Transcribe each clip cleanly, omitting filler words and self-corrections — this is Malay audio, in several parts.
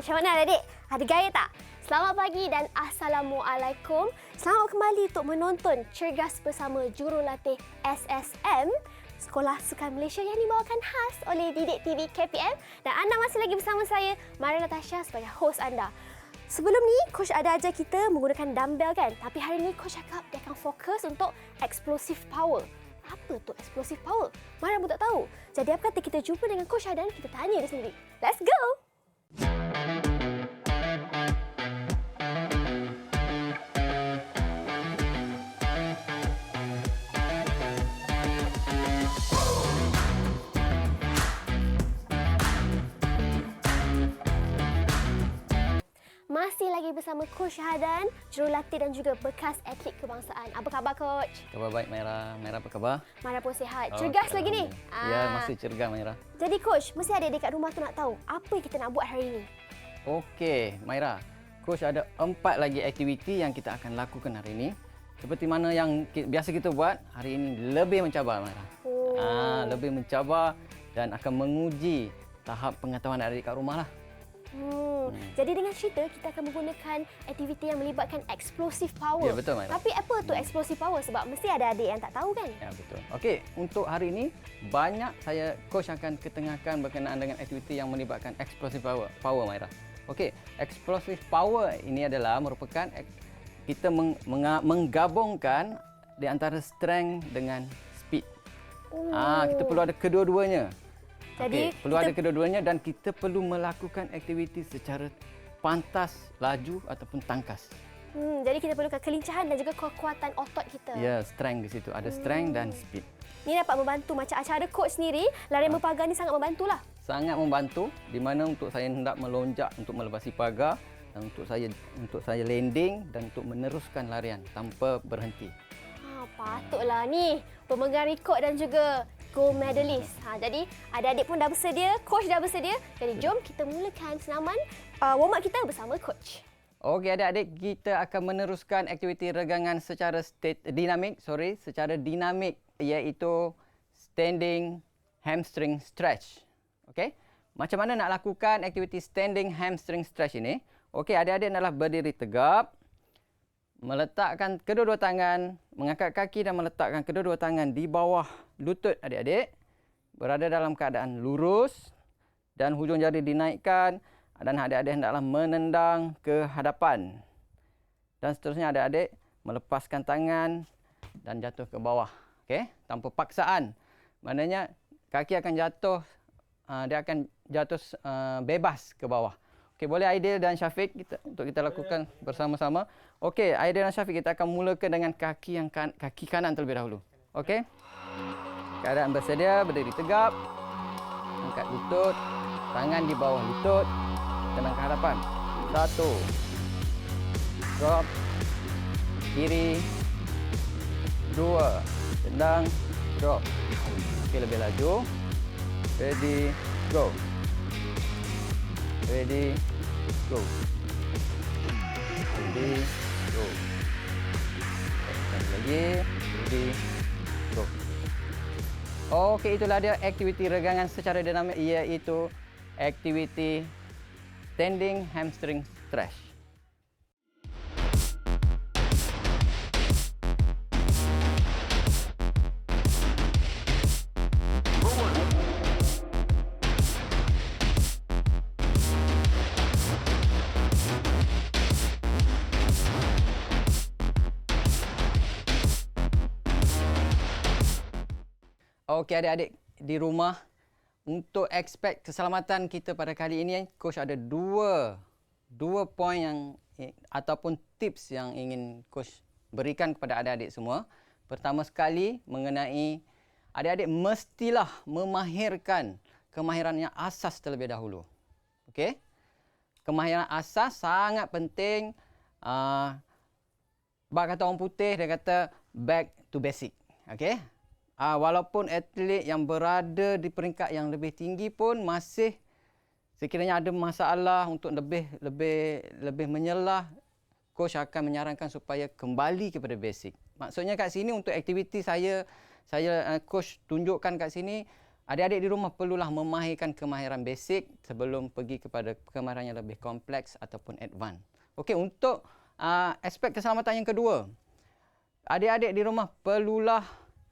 Macam mana adik? Ada gaya tak? Selamat pagi dan Assalamualaikum. Selamat kembali untuk menonton Cergas bersama Jurulatih SSM, Sekolah Sukan Malaysia yang dibawakan khas oleh Didik TV KPM. Dan anda masih lagi bersama saya, Maria Natasha sebagai hos anda. Sebelum ni, Coach ada ajar kita menggunakan dumbbell kan? Tapi hari ni Coach cakap dia akan fokus untuk explosive power. Apa tu explosive power? Mana pun tak tahu. Jadi apa kata kita jumpa dengan Coach Adan, kita tanya dia sendiri. Let's go! Masih lagi bersama Coach Syahadan, jurulatih dan juga bekas atlet kebangsaan. Apa khabar Coach? Khabar baik Maira. Maira apa khabar? Mana pun sihat. Cergas lagi ni? Ya, masih cergas Maira. Jadi Coach, mesti ada dekat rumah tu nak tahu apa yang kita nak buat hari ini. Okey, Maira. Coach ada 4 lagi aktiviti yang kita akan lakukan hari ini. Seperti mana yang biasa kita buat, hari ini lebih mencabar Maira. Lebih mencabar dan akan menguji tahap pengetahuan adik kat rumah lah. Jadi dengan cerita, kita akan menggunakan aktiviti yang melibatkan explosive power. Ya, betul, Maira. Tapi apa tu explosive power? Sebab mesti ada adik yang tak tahu kan? Ya, betul. Okey, untuk hari ini, banyak Coach akan ketengahkan berkenaan dengan aktiviti yang melibatkan explosive power Maira. Okey, explosive power ini adalah merupakan kita menggabungkan di antara strength dengan speed. Kita perlu ada kedua-duanya. Jadi perlu ada kedua-duanya dan kita perlu melakukan aktiviti secara pantas, laju ataupun tangkas. Jadi kita perlukan kelincahan dan juga kekuatan otot kita. Ya, strength di situ. Ada strength dan speed. Ini dapat membantu macam acara coach sendiri, larian berpagar ni sangat membantulah. Sangat membantu di mana untuk saya hendak melonjak untuk melebasi pagar dan untuk saya landing dan untuk meneruskan larian tanpa berhenti. Patutlah ni pemegang rekod dan juga gold medalist. Jadi adik-adik pun dah bersedia, coach dah bersedia. Jadi jom kita mulakan senaman warm up kita bersama coach. Okey adik-adik, kita akan meneruskan aktiviti regangan secara dinamik iaitu standing hamstring stretch. Okey. Macam mana nak lakukan aktiviti standing hamstring stretch ini? Okey, adik-adik adalah berdiri tegap, meletakkan kedua-dua tangan, mengangkat kaki dan meletakkan kedua-dua tangan di bawah lutut adik-adik. Berada dalam keadaan lurus dan hujung jari dinaikkan dan adik-adik hendaklah menendang ke hadapan. Dan seterusnya adik-adik melepaskan tangan dan jatuh ke bawah. Okey, tanpa paksaan. Maknanya kaki akan jatuh, dia akan jatuh bebas ke bawah. Okey, boleh Aidil dan Syafiq untuk kita lakukan bersama-sama. Okey, Aidil dan Syafiq kita akan mulakan dengan kaki kanan terlebih dahulu. Okey. Keadaan bersedia, berdiri tegap. Angkat lutut, tangan di bawah lutut, tendang ke hadapan. 1. Drop. Kiri. 2. Tendang, drop. Okey, lebih laju. Ready, go. Ready, go. Ready, go. Sekali lagi. Ready, go. Okey, itulah dia aktiviti regangan secara dinamik iaitu aktiviti standing hamstring stretch. Okey adik-adik di rumah, untuk aspek keselamatan kita pada kali ini, Coach ada dua poin yang ataupun tips yang ingin Coach berikan kepada adik-adik semua. Pertama sekali mengenai adik-adik mestilah memahirkan kemahiran yang asas terlebih dahulu. Okey? Kemahiran asas sangat penting. Bak kata orang putih, dia kata back to basic. Okey? Walaupun atlet yang berada di peringkat yang lebih tinggi pun masih sekiranya ada masalah untuk lebih menyelah, coach akan menyarankan supaya kembali kepada basic. Maksudnya kat sini untuk aktiviti coach tunjukkan kat sini adik-adik di rumah perlulah memahirkan kemahiran basic sebelum pergi kepada kemahiran yang lebih kompleks ataupun advance. Okey, untuk aspek keselamatan yang kedua, adik-adik di rumah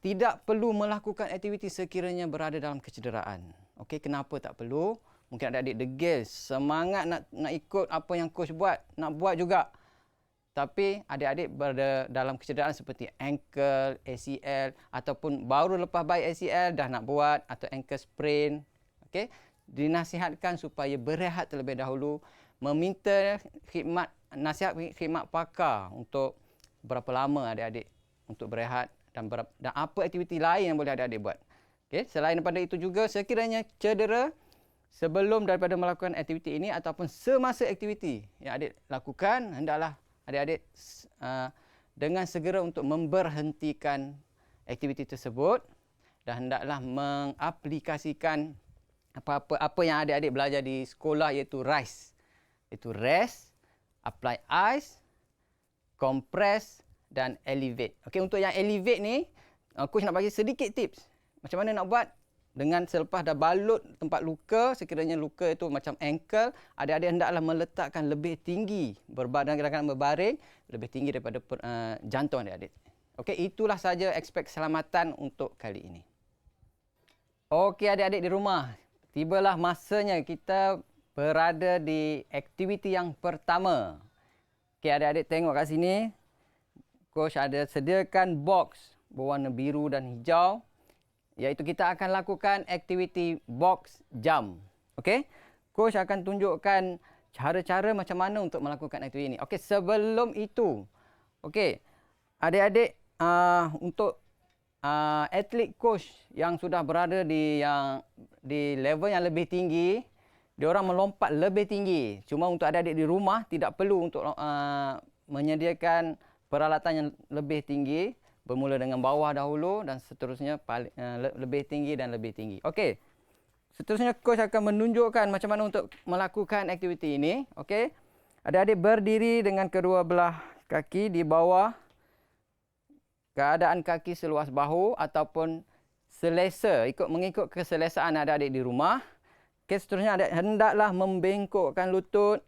tidak perlu melakukan aktiviti sekiranya berada dalam kecederaan. Okey, kenapa tak perlu? Mungkin adik-adik degil, semangat nak ikut apa yang coach buat, nak buat juga. Tapi adik-adik berada dalam kecederaan seperti ankle, ACL ataupun baru lepas baik ACL dah nak buat atau ankle sprain. Okey, dinasihatkan supaya berehat terlebih dahulu, meminta nasihat khidmat pakar untuk berapa lama adik-adik untuk berehat dan apa aktiviti lain yang boleh adik-adik buat. Okey, selain daripada itu juga sekiranya cedera, sebelum daripada melakukan aktiviti ini ataupun semasa aktiviti yang adik lakukan, hendaklah adik-adik dengan segera untuk memberhentikan aktiviti tersebut dan hendaklah mengaplikasikan apa yang adik-adik belajar di sekolah, iaitu RICE. Iaitu rest, apply ice, compress dan elevate. Okey, untuk yang elevate ni, coach nak bagi sedikit tips macam mana nak buat. Dengan selepas dah balut tempat luka, sekiranya luka itu macam ankle, adik-adik hendaklah meletakkan lebih tinggi berbadan gerakan berbaring, lebih tinggi daripada jantung adik-adik. Okey, itulah saja aspek keselamatan untuk kali ini. Okey adik-adik di rumah, tibalah masanya kita berada di aktiviti yang pertama. Okey adik-adik tengok kat sini, coach ada sediakan box berwarna biru dan hijau. Iaitu kita akan lakukan aktiviti box jump. Okey? Coach akan tunjukkan cara-cara macam mana untuk melakukan aktiviti ini. Okey, sebelum itu, okey, adik-adik untuk atlet coach yang sudah berada di level yang lebih tinggi, diorang melompat lebih tinggi. Cuma untuk adik-adik di rumah tidak perlu untuk menyediakan peralatan yang lebih tinggi. Bermula dengan bawah dahulu dan seterusnya lebih tinggi dan lebih tinggi. Okey. Seterusnya coach akan menunjukkan macam mana untuk melakukan aktiviti ini. Okey. Adik-adik berdiri dengan kedua belah kaki di bawah keadaan kaki seluas bahu ataupun selesa, mengikut keselesaan adik-adik di rumah. Okey, seterusnya adik hendaklah membengkokkan lutut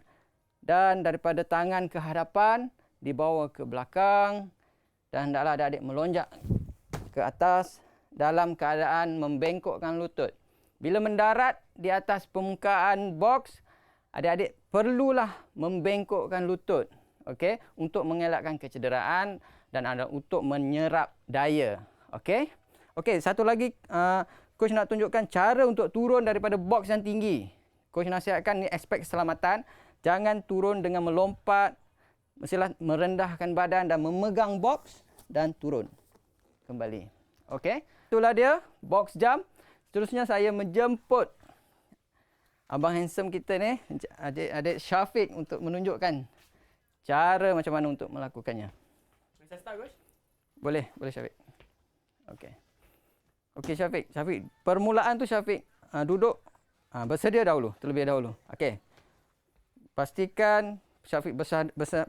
dan daripada tangan ke hadapan dibawa ke belakang. Dan hendaklah adik-adik melonjak ke atas dalam keadaan membengkokkan lutut. Bila mendarat di atas permukaan box, adik-adik perlulah membengkokkan lutut. Okey, untuk mengelakkan kecederaan dan untuk menyerap daya. Okey. Okey, satu lagi coach nak tunjukkan cara untuk turun daripada box yang tinggi. Coach nasihatkan ni aspek keselamatan, jangan turun dengan melompat. Mestilah merendahkan badan dan memegang box dan turun kembali. Okey, itulah dia box jump. Seterusnya saya menjemput abang handsome kita ni, adik Syafiq, untuk menunjukkan cara macam mana untuk melakukannya. Boleh saya start, coach? Boleh Syafiq. Okey. Okey Syafiq, permulaan tu Syafiq duduk bersedia dahulu, terlebih dahulu. Okey. Pastikan Syafiq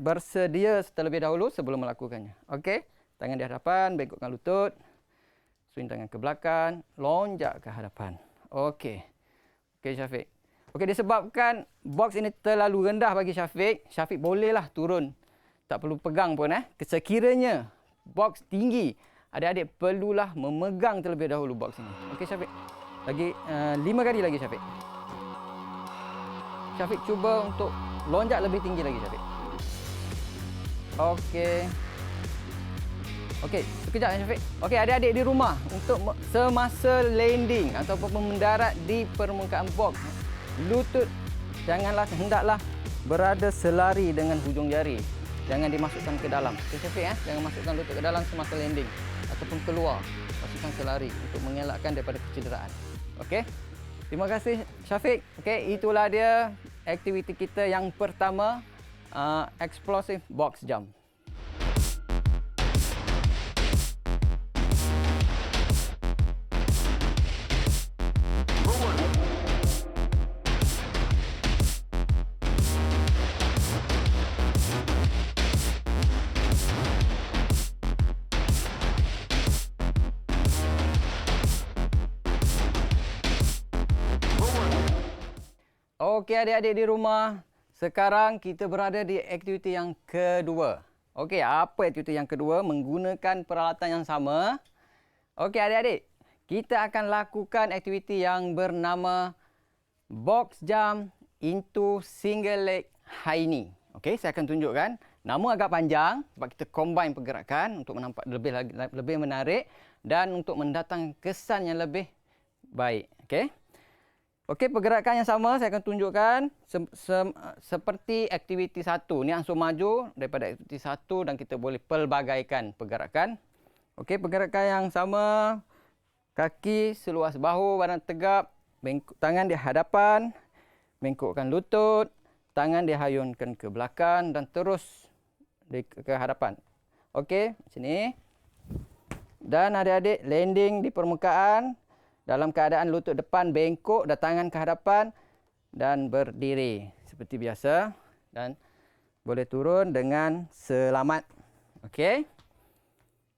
bersedia terlebih dahulu sebelum melakukannya. Okey. Tangan di hadapan, bengkokkan lutut. Swing tangan ke belakang, lonjak ke hadapan. Okey. Okey Syafiq. Okey, disebabkan box ini terlalu rendah bagi Syafiq, Syafiq bolehlah turun. Tak perlu pegang pun Sekiranya box tinggi, adik-adik perlulah memegang terlebih dahulu box ini. Okey Syafiq. Lagi 5 kali lagi Syafiq. Syafiq cuba untuk lonjak lebih tinggi lagi Syafiq. Okey. Okey, sekejap Syafiq. Okey, adik-adik di rumah, untuk semasa landing ataupun mendarat di permukaan box, lutut hendaklah berada selari dengan hujung jari. Jangan dimasukkan ke dalam. Okey Syafiq, jangan masukkan lutut ke dalam semasa landing ataupun keluar. Masukkan selari untuk mengelakkan daripada kecederaan. Okey. Terima kasih Syafiq. Okey, itulah dia aktiviti kita yang pertama, explosive box jump. Okey adik-adik di rumah, sekarang kita berada di aktiviti yang kedua. Okey, apa aktiviti yang kedua? Menggunakan peralatan yang sama. Okey adik-adik, kita akan lakukan aktiviti yang bernama box jump into single leg high knee. Okey, saya akan tunjukkan. Nama agak panjang sebab kita combine pergerakan untuk menampak lebih menarik dan untuk mendatangkan kesan yang lebih baik. Okey. Okey, pergerakan yang sama saya akan tunjukkan seperti aktiviti 1. Ini ansur maju daripada aktiviti 1 dan kita boleh pelbagaikan pergerakan. Okey, pergerakan yang sama. Kaki seluas bahu, badan tegap, bengkok tangan di hadapan, bengkokkan lutut, tangan dihayunkan ke belakang dan terus ke hadapan. Okey, macam ni. Dan adik-adik landing di permukaan dalam keadaan lutut depan bengkok dan tangan ke hadapan dan berdiri seperti biasa dan boleh turun dengan selamat. Okey.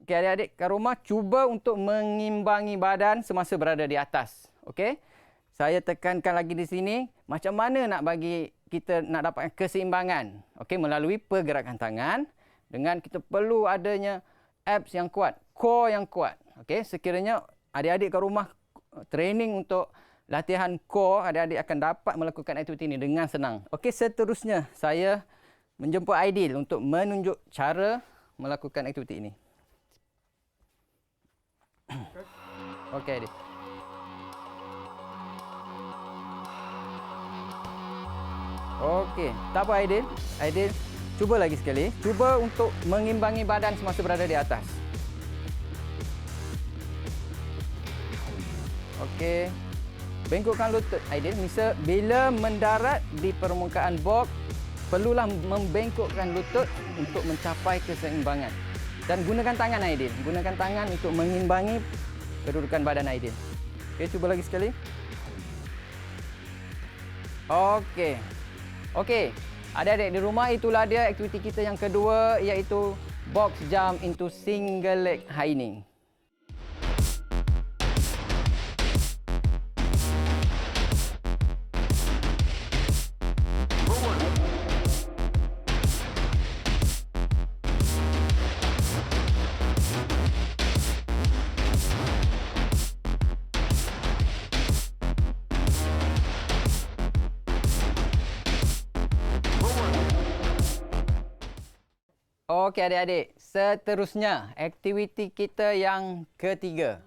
Okey adik-adik kat rumah cuba untuk mengimbangi badan semasa berada di atas. Okey. Saya tekankan lagi di sini macam mana nak bagi kita nak dapatkan keseimbangan. Okey, melalui pergerakan tangan dengan kita perlu adanya abs yang kuat, core yang kuat. Okey, sekiranya adik-adik kat rumah training untuk latihan core, adik-adik akan dapat melakukan aktiviti ini dengan senang. Okey, seterusnya saya menjemput Aidil untuk menunjuk cara melakukan aktiviti ini. Okey, Aidil. Okey, tak apa Aidil. Aidil, cuba lagi sekali. Cuba untuk mengimbangi badan semasa berada di atas. Okey. Bengkokkan lutut Aidil. Misal bila mendarat di permukaan box, perlulah membengkokkan lutut untuk mencapai keseimbangan. Dan gunakan tangan Aidil. Gunakan tangan untuk mengimbangi kedudukan badan Aidil. Okey, cuba lagi sekali. Okey. Okey. Adik-adik di rumah, itulah dia aktiviti kita yang kedua iaitu box jump into single leg high knee. Okey adik-adik, seterusnya aktiviti kita yang ketiga.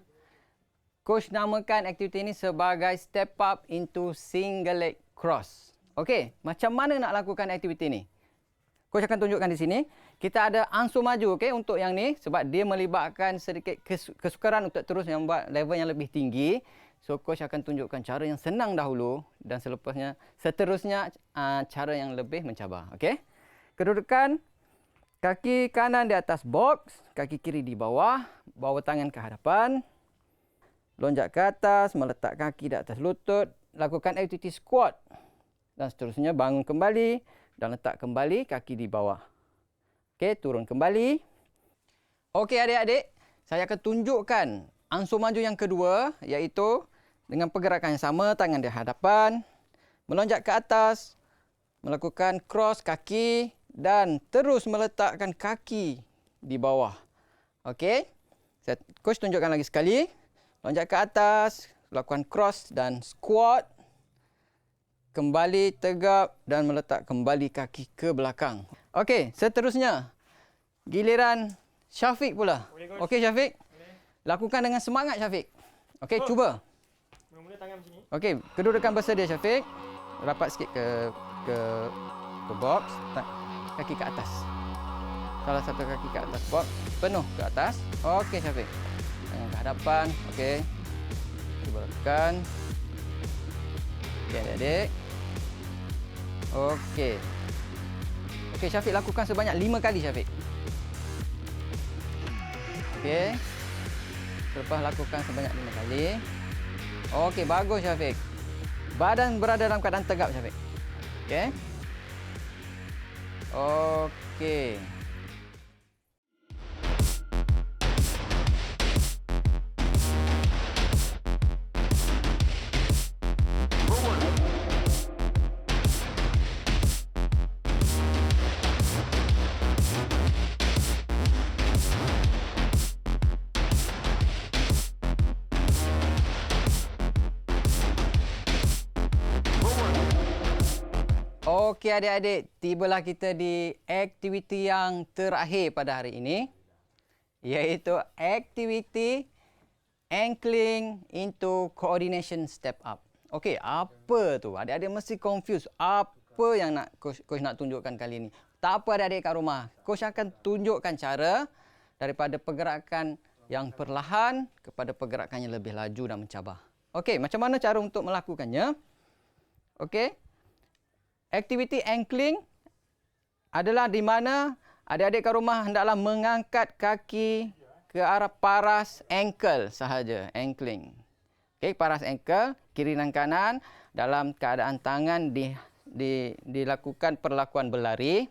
Coach namakan aktiviti ini sebagai step up into single leg cross. Okey, macam mana nak lakukan aktiviti ini? Coach akan tunjukkan di sini. Kita ada ansur maju okey untuk yang ni sebab dia melibatkan sedikit kesukaran untuk terus yang buat level yang lebih tinggi. So coach akan tunjukkan cara yang senang dahulu dan seterusnya cara yang lebih mencabar. Okey. Kedudukan kaki kanan di atas box, kaki kiri di bawah, bawa tangan ke hadapan. Lonjak ke atas, meletak kaki di atas lutut, lakukan aktiviti squat. Dan seterusnya bangun kembali dan letak kembali kaki di bawah. Okey, turun kembali. Okey adik-adik, saya akan tunjukkan ansur maju yang kedua iaitu dengan pergerakan yang sama, tangan di hadapan, melonjak ke atas, melakukan cross kaki dan terus meletakkan kaki di bawah. Okey. Coach tunjukkan lagi sekali. Lonjak ke atas, lakukan cross dan squat. Kembali tegap dan meletak kembali kaki ke belakang. Okey, seterusnya giliran Syafiq pula. Okey Syafiq. Lakukan dengan semangat Syafiq. Okey, cuba. Mula-mula tangan macam ni. Okey, kedudukan bersedia Syafiq. Rapat sikit ke box. Kaki ke atas. Salah satu kaki ke atas box. Penuh ke atas. Okey Syafiq. Tangan ke hadapan. Okey. Cuba lakukan. Okey adik-adik. Okey. Okey Syafiq lakukan sebanyak 5 kali Syafiq. Okey. Selepas lakukan sebanyak 5 kali. Okey, bagus Syafiq. Badan berada dalam keadaan tegap Syafiq. Okey. Okey. Okey adik-adik, tibalah kita di aktiviti yang terakhir pada hari ini, iaitu aktiviti ankling into coordination step up. Okey, apa tu? Adik-adik mesti confuse apa yang coach nak tunjukkan kali ini. Tak apa adik-adik kat rumah. Coach akan tunjukkan cara daripada pergerakan yang perlahan kepada pergerakan yang lebih laju dan mencabar. Okey, macam mana cara untuk melakukannya? Okey. Aktiviti ankling adalah di mana adik-adik kat rumah hendaklah mengangkat kaki ke arah paras ankle sahaja, ankling. Okey, paras ankle kiri dan kanan dalam keadaan tangan dilakukan perlakuan berlari.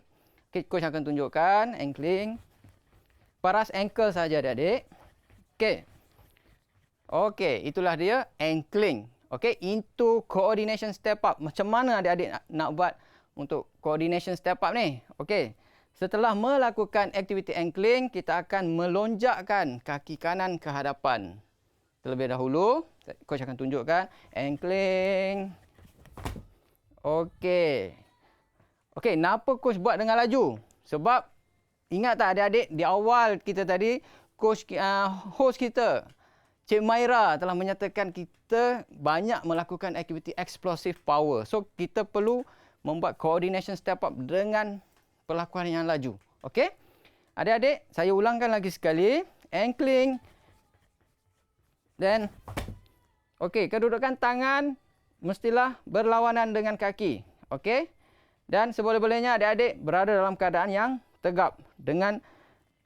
Okey, coach akan tunjukkan ankling. Paras ankle sahaja adik-adik. Okey. Okey, itulah dia ankling. Okey, into coordination step up. Macam mana adik-adik nak buat untuk coordination step up ni? Okey, setelah melakukan aktiviti ankling, kita akan melonjakkan kaki kanan ke hadapan. Terlebih dahulu, coach akan tunjukkan ankling. Okey. Okey, kenapa coach buat dengan laju? Sebab, ingat tak adik-adik, di awal kita tadi, coach host kita, Cik Maira telah menyatakan kita banyak melakukan aktiviti explosive power. So, kita perlu membuat coordination step up dengan perlakuan yang laju. Okey? Adik-adik, saya ulangkan lagi sekali. Ankling. Dan, okey, kedudukan tangan mestilah berlawanan dengan kaki. Okey? Dan seboleh-bolehnya adik-adik berada dalam keadaan yang tegap dengan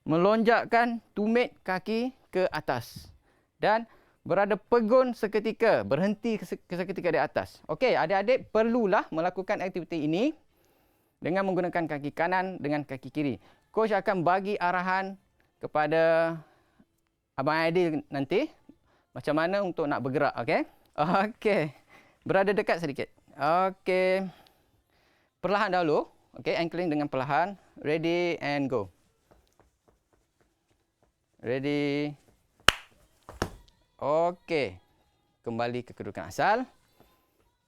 melonjakkan tumit kaki ke atas. Dan berada pegun seketika, berhenti seketika di atas. Okey, adik-adik perlulah melakukan aktiviti ini dengan menggunakan kaki kanan dengan kaki kiri. Coach akan bagi arahan kepada Abang Aidil nanti macam mana untuk nak bergerak, okey? Okey. Berada dekat sedikit. Okey. Perlahan dahulu. Okey, ankling dengan perlahan. Ready and go. Ready. Okey. Kembali ke kedudukan asal.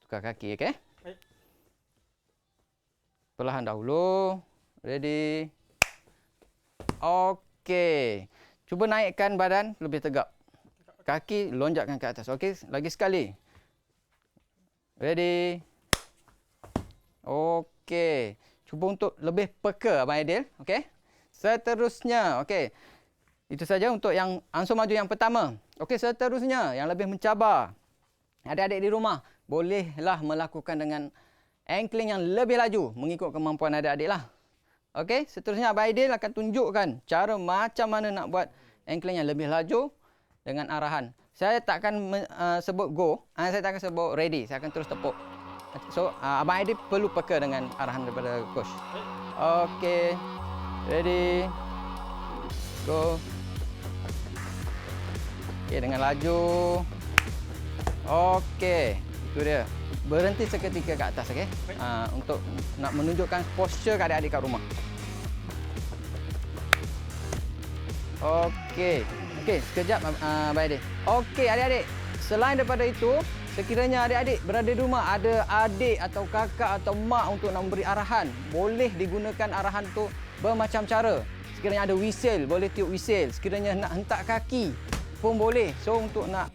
Tukar kaki, okey? Perlahan dahulu. Ready. Okey. Cuba naikkan badan lebih tegap. Kaki lonjakkan ke atas. Okey, lagi sekali. Ready. Okey. Cuba untuk lebih peka Abang Aidil, okey? Seterusnya, okey. Itu saja untuk yang ansur maju yang pertama. Okey, seterusnya yang lebih mencabar. Adik-adik di rumah bolehlah melakukan dengan ankling yang lebih laju mengikut kemampuan adik-adik lah. Okey, seterusnya Abang Aidil akan tunjukkan cara macam mana nak buat ankling yang lebih laju dengan arahan. Saya tak akan sebut go, saya tak akan sebut ready, saya akan terus tepuk. So, Abang Aidil perlu peka dengan arahan daripada coach. Okey, ready, go. Okey, dengan laju. Okey, itu dia. Berhenti seketika ke atas, okey? Untuk nak menunjukkan posture ke adik-adik kat rumah. Okey. Okey, sekejap Abang Aidil. Okey, adik-adik. Selain daripada itu, sekiranya adik-adik berada di rumah, ada adik atau kakak atau mak untuk nak memberi arahan, boleh digunakan arahan tu bermacam cara. Sekiranya ada whistle, boleh tiup whistle. Sekiranya nak hentak kaki pun boleh. So, untuk nak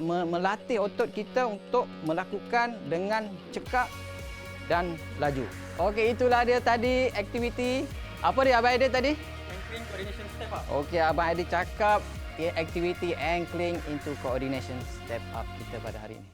melatih otot kita untuk melakukan dengan cekap dan laju. Okey, itulah dia tadi aktiviti. Apa dia Abang Aidil tadi? Ankling coordination step up. Okey, Abang Aidil cakap aktiviti ankling into coordination step up kita pada hari ini.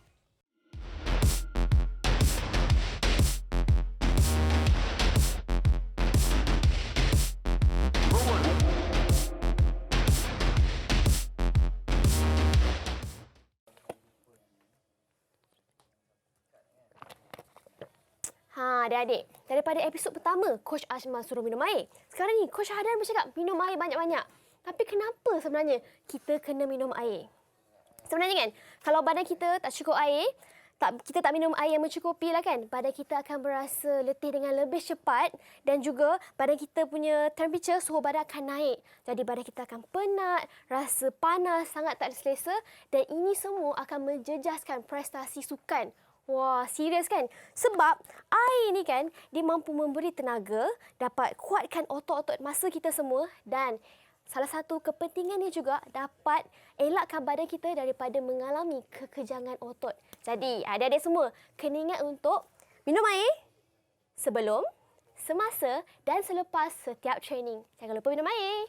Adik-adik, daripada episod pertama, Coach Ashma suruh minum air. Sekarang ni, Coach Hadan bercakap minum air banyak-banyak. Tapi kenapa sebenarnya kita kena minum air? Sebenarnya kan, kalau badan kita tak cukup air, kita tak minum air yang mencukupi lah kan, badan kita akan berasa letih dengan lebih cepat dan juga badan kita punya temperature, suhu badan akan naik. Jadi badan kita akan penat, rasa panas, sangat tak selesa dan ini semua akan menjejaskan prestasi sukan Wah, serius kan? Sebab air ni kan, dia mampu memberi tenaga, dapat kuatkan otot-otot masa kita semua dan salah satu kepentingannya juga dapat elakkan badan kita daripada mengalami kekejangan otot. Jadi, adik-adik semua kena ingat untuk minum air sebelum, semasa dan selepas setiap training. Jangan lupa minum air.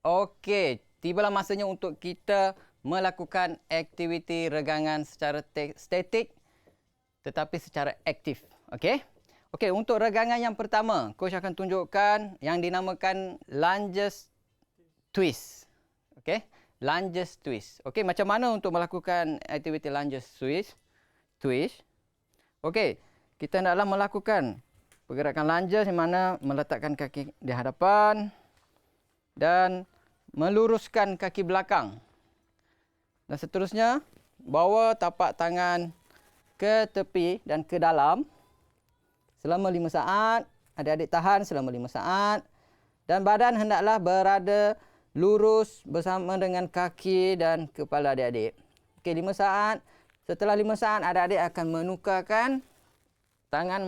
Okey, tibalah masanya untuk kita melakukan aktiviti regangan secara statik tetapi secara aktif. Okey? Okey, untuk regangan yang pertama, coach akan tunjukkan yang dinamakan lunges twist. Okey? Lunges twist. Okey, macam mana untuk melakukan aktiviti lunges twist? Okey, kita hendaklah melakukan pergerakan lunges di mana meletakkan kaki di hadapan dan meluruskan kaki belakang. Dan seterusnya, bawa tapak tangan ke tepi dan ke dalam selama 5 saat. Adik-adik tahan selama 5 saat. Dan badan hendaklah berada lurus bersama dengan kaki dan kepala adik-adik. Okey, 5 saat. Setelah 5 saat, adik-adik akan menukarkan tangan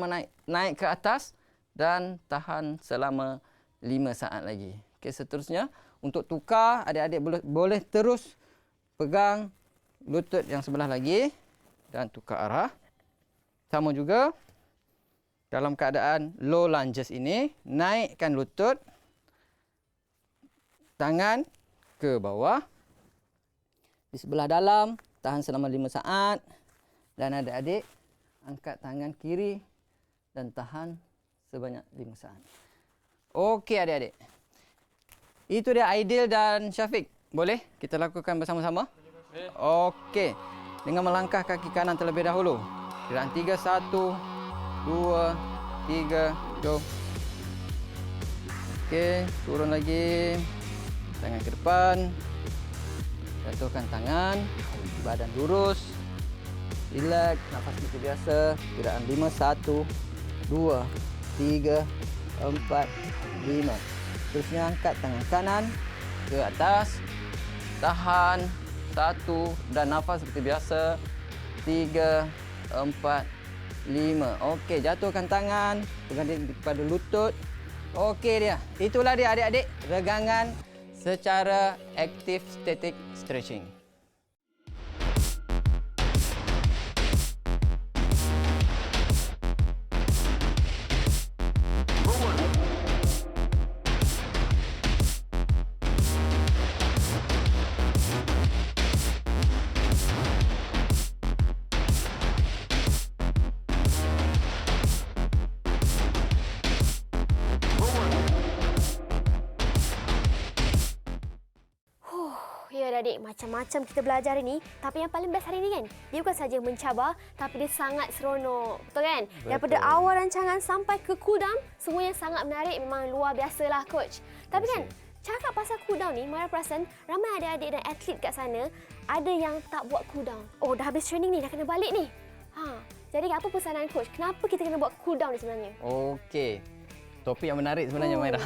naik ke atas dan tahan selama 5 saat lagi. Okey, seterusnya, untuk tukar, adik-adik boleh terus pegang lutut yang sebelah lagi dan tukar arah. Sama juga, dalam keadaan low lunges ini, naikkan lutut, tangan ke bawah, di sebelah dalam, tahan selama 5 saat. Dan adik-adik, angkat tangan kiri dan tahan sebanyak 5 saat. Okey adik-adik. Itu dia Aidil dan Syafiq. Boleh kita lakukan bersama-sama? Okey. Dengan melangkah kaki kanan terlebih dahulu. Gerakan 3, 1, 2, 3, jom. Okey, turun lagi. Tangan ke depan. Jatuhkan tangan. Badan lurus. Relax, nafas seperti biasa. Gerakan 5, 1, 2, 3, 4, 5. Terusnya angkat tangan kanan ke atas. Tahan. 1 dan nafas seperti biasa. 3, 4, 5. Okey, jatuhkan tangan. Pegang kepada lutut. Okey dia. Itulah dia adik-adik. Regangan secara aktif static stretching. Ya adik, macam-macam kita belajar hari ni. Tapi yang paling best hari ni kan, dia bukan saja mencabar, tapi dia sangat seronok. Betul kan? Betul. Daripada awal rancangan sampai ke cooldown, semuanya sangat menarik. Memang luar biasalah coach. Tapi kan, cakap pasal cooldown ni, Mara perasan ramai adik-adik dan atlet kat sana ada yang tak buat cooldown. Oh, dah habis training ni, dah kena balik ni. Jadi apa pesanan coach? Kenapa kita kena buat cooldown ni sebenarnya? Okey. Topik yang menarik sebenarnya, Maira.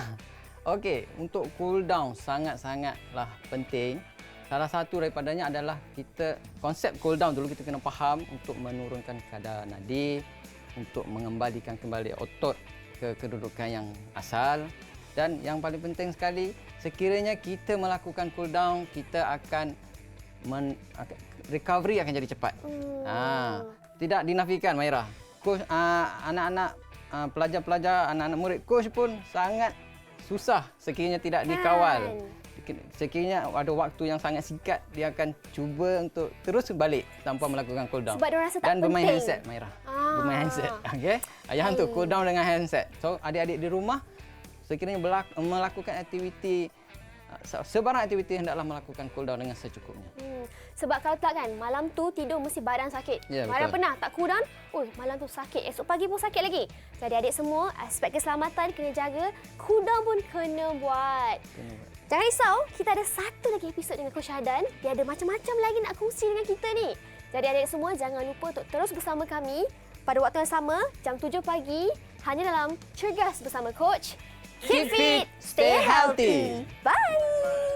Okey, untuk cooldown sangat-sangatlah penting. Salah satu daripadanya adalah konsep cooldown dulu kita kena faham untuk menurunkan kadar nadi, untuk mengembalikan kembali otot ke kedudukan yang asal. Dan yang paling penting sekali, sekiranya kita melakukan cooldown, kita akan recovery akan jadi cepat. Tidak dinafikan, Maira. Coach, anak-anak pelajar-pelajar, anak-anak murid coach pun sangat susah sekiranya tidak dikawal. Sekiranya ada waktu yang sangat singkat, dia akan cuba untuk terus balik tanpa melakukan cooldown. Sebab dia rasa tak dan bermain penting. handset, Maira. Bermain handset. Okey. Ayah hantu cooldown dengan handset. So adik-adik di rumah sekiranya melakukan aktiviti sebarang aktiviti hendaklah melakukan cooldown dengan secukupnya. Sebab kalau tak kan, malam tu tidur mesti badan sakit. Ya, Mara betul. pernah tak cooldown, malam tu sakit. Esok pagi pun sakit lagi. Jadi adik semua, aspek keselamatan kena jaga, cooldown pun kena buat. Jangan risau, kita ada satu lagi episod dengan Coach Hadan. Dia ada macam-macam lagi nak kongsi dengan kita ni. Jadi adik semua jangan lupa untuk terus bersama kami pada waktu yang sama, jam 7 pagi, hanya dalam Cergas bersama Coach. Keep fit, stay healthy. Bye!